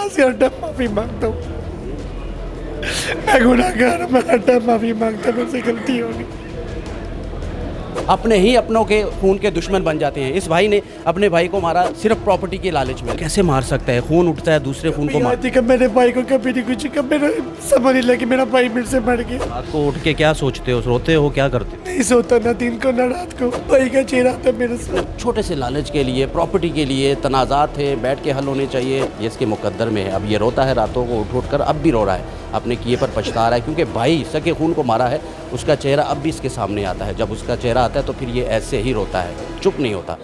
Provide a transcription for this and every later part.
से हर टाइम माफ़ी मांगता हूँ। मैं गुनहगार, मैं हर टाइम माफ़ी मांगता हूँ, मुझसे गलती होगी। अपने ही अपनों के खून के दुश्मन बन जाते हैं। इस भाई ने अपने भाई को मारा सिर्फ प्रॉपर्टी के लालच में। कैसे मार सकता है? खून उठता है, दूसरे खून को मार। कब मेरे भाई को कभी नहीं कुछ, कब मेरा समझ नहीं लगी मेरा भाई मेरे से मर गया। रात को उठ के क्या सोचते हो? रोते हो? क्या करते हो? नहीं सोता, ना दिन को ना रात को। भाई का चेहरा था मेरे साथ। छोटे से लालच के लिए, प्रॉपर्टी के लिए तनाज़ात थे, बैठ के हल होने चाहिए। ये इसके मुकद्दर में है। अब ये रोता है रातों को उठ कर, अब भी रो रहा है, अपने किए पर पछता रहा है, क्योंकि भाई सके खून को मारा है। उसका चेहरा अब भी इसके सामने आता है। जब उसका चेहरा आता है तो फिर ये ऐसे ही रोता है, चुप नहीं होता।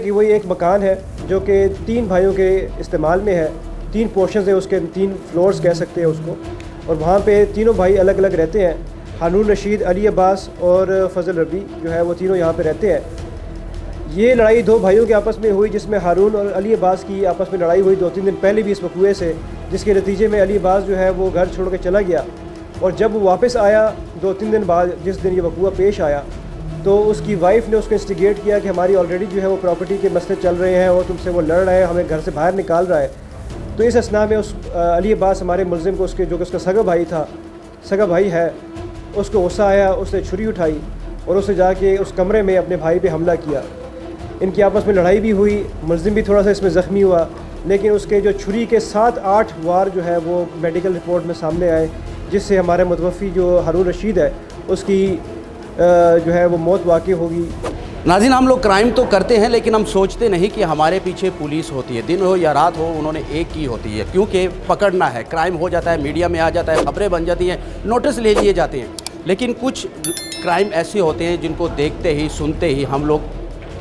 कि वही एक मकान है जो कि 3 भाइयों के इस्तेमाल में है। 3 पोर्शंस है उसके, 3 फ्लोर्स कह सकते हैं उसको। और वहाँ पे तीनों भाई अलग अलग रहते हैं। हारून रशीद, अली अब्बास और फजल रबी जो है वो तीनों यहाँ पे रहते हैं। ये लड़ाई 2 भाइयों के आपस में हुई, जिसमें हारून और अली अब्बास की आपस में लड़ाई हुई 2-3 दिन पहले भी इस वकूए से, जिसके नतीजे में अली अब्बास जो है वो घर छोड़ के चला गया। और जब वो वापस आया 2-3 दिन बाद, जिस दिन ये वकूआ पेश आया, तो उसकी वाइफ ने उसको इंस्टिगेट किया कि हमारी ऑलरेडी जो है वो प्रॉपर्टी के मसले चल रहे हैं और तुमसे वो लड़ रहा है, हमें घर से बाहर निकाल रहा है। तो इस असना में उस अली अब्बास हमारे मुलजिम को, उसके जो कि उसका सगा भाई था, सगा भाई है, उसको गुस्सा आया, उसने छुरी उठाई और उसने जाके उस कमरे में अपने भाई पे हमला किया। इनकी आपस में लड़ाई भी हुई, मुलजिम भी थोड़ा सा इसमें ज़ख्मी हुआ, लेकिन उसके जो छुरी के 7-8 वार जो है वो मेडिकल रिपोर्ट में सामने आए, जिससे हमारे मुतवफ़ी जो हारून रशीद है उसकी जो है वो मौत वाक़ई होगी। नाज़रीन, हम लोग क्राइम तो करते हैं, लेकिन हम सोचते नहीं कि हमारे पीछे पुलिस होती है। दिन हो या रात हो, उन्होंने एक की होती है, क्योंकि पकड़ना है। क्राइम हो जाता है, मीडिया में आ जाता है, खबरें बन जाती हैं, नोटिस ले लिए जाते हैं। लेकिन कुछ क्राइम ऐसे होते हैं जिनको देखते ही, सुनते ही हम लोग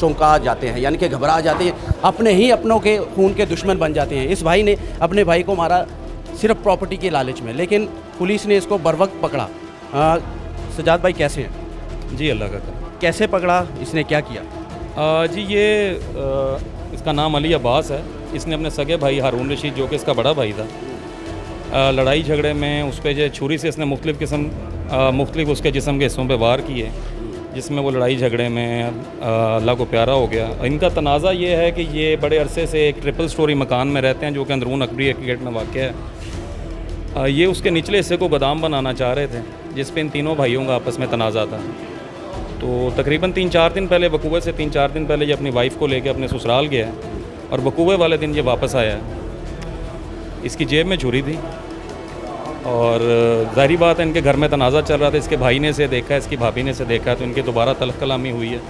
चौंका जाते हैं, यानी कि घबरा जाते हैं। अपने ही अपनों के खून के दुश्मन बन जाते हैं। इस भाई ने अपने भाई को मारा सिर्फ प्रॉपर्टी के लालच में, लेकिन पुलिस ने इसको बर वक्त पकड़ा। सजाद भाई कैसे हैं? जी अल्लाह का करम। कैसे पकड़ा? इसने क्या किया? जी ये इसका नाम अली अब्बास है। इसने अपने सगे भाई हारून रशीद, जो कि इसका बड़ा भाई था, लड़ाई झगड़े में उस पर जो छुरी से इसने मुख्तलिफ उसके जिस्म के हिस्सों पे वार किए, जिसमें वो लड़ाई झगड़े में अल्लाह को प्यारा हो गया। इनका तनाज़ा ये है कि ये बड़े अरसे से एक ट्रिपल स्टोरी मकान में रहते हैं, जो कि अंदरून अकबरी गेट में वाक़ है। ये उसके निचले हिस्से को गोदाम बनाना चाह रहे थे, जिस पे इन तीनों भाइयों का आपस में तनाज़ा था। तो तकरीबन 3-4 दिन पहले, वकूए से 3-4 दिन पहले, ये अपनी वाइफ को लेकर अपने ससुराल गया है और वकूए वाले दिन ये वापस आया है। इसकी जेब में छुरी थी और ज़ाहिरी बात है इनके घर में तनाज़ा चल रहा था। इसके भाई ने से देखा, इसकी भाभी ने से देखा, तो इनकी दोबारा तलब कलामी हुई है,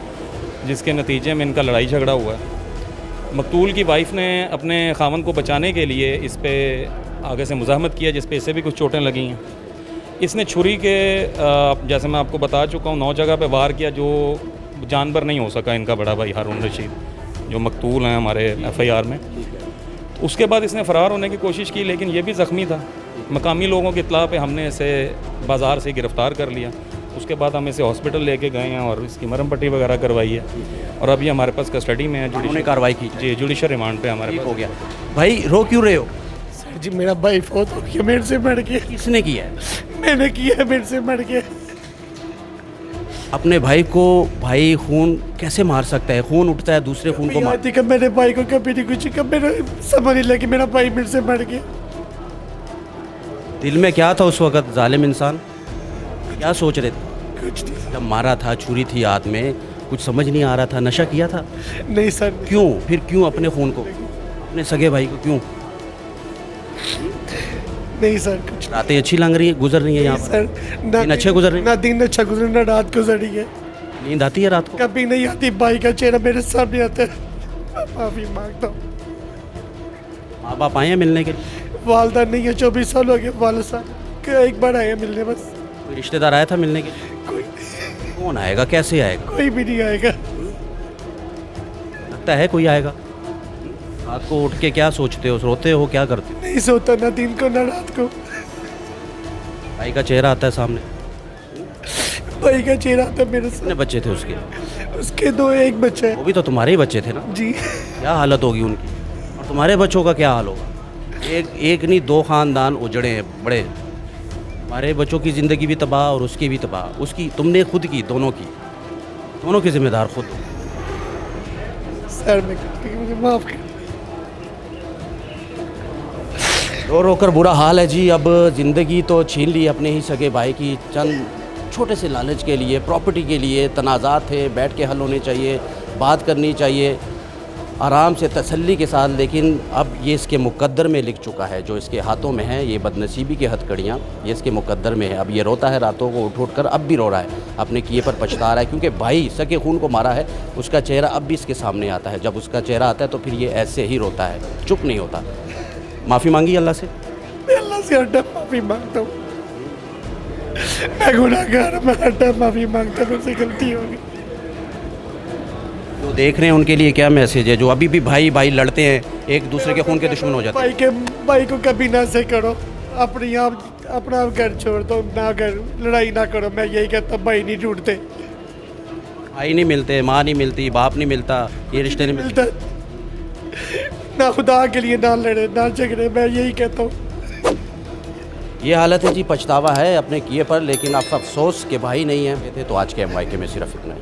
जिसके नतीजे में इनका लड़ाई झगड़ा हुआ है। मकतूल की वाइफ ने अपने खामन को बचाने के लिए इस पर आगे से मुज़ाहमत किया, जिस पे इसे भी कुछ चोटें लगी हैं। इसने छुरी के जैसे मैं आपको बता चुका हूँ 9 जगह पे वार किया, जो जानवर नहीं हो सका इनका बड़ा भाई हारून रशीद, जो मकतूल हैं हमारे FIR में। उसके बाद इसने फ़रार होने की कोशिश की, लेकिन ये भी ज़ख्मी था। मकामी लोगों की इत्तला पे हमने इसे बाज़ार से गिरफ़्तार कर लिया। उसके बाद हम इसे हॉस्पिटल लेके गए हैं और इसकी मरहम पट्टी वगैरह करवाई है, और अभी हमारे पास कस्टडी में है। उन्होंने कार्रवाई की? जी, जुडिशल रिमांड पे हमारे पास हो गया। भाई रो क्यों रहे हो? सर जी मेरा भाई फौत हो गया, मेरे से मर गया। किसने किया है? मैंने किया, मेरे से मर गया। अपने भाई को भाई खून कैसे मार सकता है? खून उठता है, दूसरे खून को मार। कब मेरे भाई को कभी नहीं कुछ, कब मेरा समझ नहीं लगी मेरा भाई मेरे से मर गया। दिल में क्या था उस वक्त जालिम इंसान? क्या सोच रहे थे? कुछ नहीं। जब मारा था, छुरी थी हाथ में, कुछ समझ नहीं आ रहा था? नशा किया था? नहीं सर। क्यों? फिर क्यों अपने खून को, अपने सगे भाई को क्यों? नहीं सर, कुछ रातें अच्छी लग रही है, गुजर रही है यहाँ पर? सर दिन अच्छे गुजर रहे हैं? ना दिन अच्छा गुजर, ना रात गुजर रही है। नींद आती है रात को? कभी नहीं आती। भाई का चेहरा मेरे सामने आता है। माफी मांगता हूँ। माँ बाप आए हैं मिलने के लिए? वालदा नहीं है, 24 साल हो गए। वालद साहब एक बार आया मिलने बस। कोई रिश्तेदार आया था मिलने के लिए? कोई कौन आएगा, कैसे आएगा? कोई भी नहीं आएगा। लगता है कोई आएगा? रात को उठ के क्या सोचते हो? रोते हो? क्या करते हो? नहीं सोता, ना दिन को ना रात को। भाई का चेहरा आता है सामने? भाई का चेहरा आता है मेरे कितने बच्चे थे उसके? उसके 2, 1 बच्चा है। वो भी तो तुम्हारे ही बच्चे थे ना? जी। क्या हालत होगी उनकी? और तुम्हारे बच्चों का क्या हाल होगा? एक नहीं दो ख़ानदान उजड़े हैं बड़े। हमारे बच्चों की ज़िंदगी भी तबाह और उसकी भी तबाह। उसकी तुमने खुद की, दोनों की जिम्मेदार खुद हो। सर मैं गलती की, मुझे माफ़ कर। रो रो कर बुरा हाल है जी। अब ज़िंदगी तो छीन ली अपने ही सगे भाई की, चंद छोटे से लालच के लिए, प्रॉपर्टी के लिए। तनाज़ात थे, बैठ के हल होने चाहिए, बात करनी चाहिए आराम से, तसल्ली के साथ। लेकिन अब ये इसके मुकद्दर में लिख चुका है, जो इसके हाथों में है, ये बदनसीबी की हथकड़ियाँ, ये इसके मुकद्दर में है। अब ये रोता है रातों को उठ कर, अब भी रो रहा है, अपने किए पर पछता रहा है। क्योंकि भाई सगे खून को मारा है, उसका चेहरा अब भी इसके सामने आता है। जब उसका चेहरा आता है तो फिर ये ऐसे ही रोता है, चुप नहीं होता। माफ़ी मांगी अल्लाह से? मैं अल्लाह से हर टाइम माफ़ी मांगता हूँ। मैं गुनाहगार हूँ, मैं हर टाइम माफ़ी मांगता हूँ, मुझसे गलती होगी। जो देख रहे हैं उनके लिए क्या मैसेज है, जो अभी भी भाई भाई लड़ते हैं, एक दूसरे के खून के दुश्मन हो जाते हैं? भाई को कभी ना से करो, अपना घर छोड़ दो, ना कर, लड़ाई ना करो। मैं यही कहता हूँ, भाई नहीं ढूंढते, भाई नहीं मिलते, माँ नहीं मिलती, बाप नहीं मिलता, ये रिश्ते नहीं मिलते। ना खुदा के लिए ना लड़े ना झगड़े, मैं यही कहता हूँ। ये हालत है जी, पछतावा है अपने किए पर। लेकिन अब अफसोस के भाई नहीं है थे। तो आज के MYK में सिर्फ इतना ही।